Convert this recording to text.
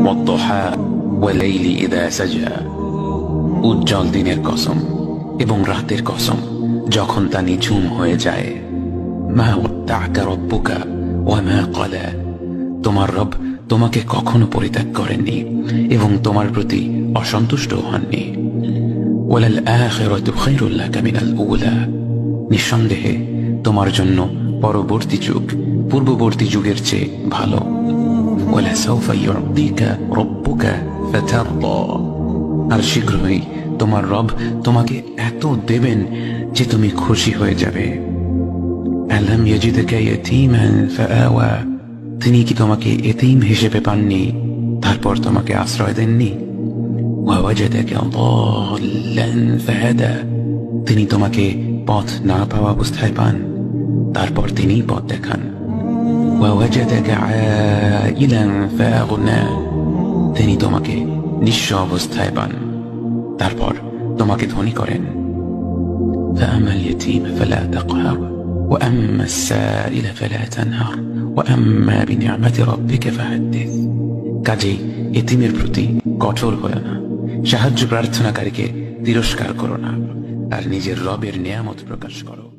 ওয়াদ-দুহা ওয়াল-লাইলি ইযা সাজা, উজ্জ্বল দিনের কসম এবং রাতের কসম যখন তা নিঝুম হয়ে যায়। মা ওয়াদ্দা'কা রাব্বুকা ওয়া মা ক্বালা, তোমার রব তোমাকে কখনো পরিত্যাগ করেননি এবং তোমার প্রতি অসন্তুষ্ট হননি। ওয়ালাল আখিরাতু খায়রুল লাকা মিনাল উলা, নিঃসন্দেহে তোমার জন্য পরবর্তী যুগ পূর্ববর্তী যুগের চেয়ে ভালো। ওয়ালাসাউফা ইউ'তিকা রাব্বুকা ফাতারদা, আর শীঘ্রই তোমার রব তোমাকে এত দেবেন যে তুমি খুশি হয়ে যাবে। আলাম ইয়াজিদকা ইয়াতীমান ফাআওয়া, তিনি কি তোমাকে এতিম হিসেবে পাননি তারপর তোমাকে আশ্রয় দেননি? ওয়াওয়াজাদাকা দাল্লান ফাহাদা, তিনি তোমাকে পথ না পাওয়া অবস্থায় পান তারপর তিনিই পথ দেখান। ওয়াওয়াজাদাকা আইলান ফাআগনা, তিনি তোমাকে নিঃস্ব অবস্থায় পান তারপর তোমাকে ধনী করেন। فأما اليتيم فلا تقهر وأما السائل فلا تنهر وأما بنعمة ربك فحدث, কাজেই এতিমের প্রতি কঠোর হয়ো না, সাহায্য প্রার্থনাকারীকে তিরস্কার করো না, আর নিজের রবের নিয়ামত প্রকাশ করো।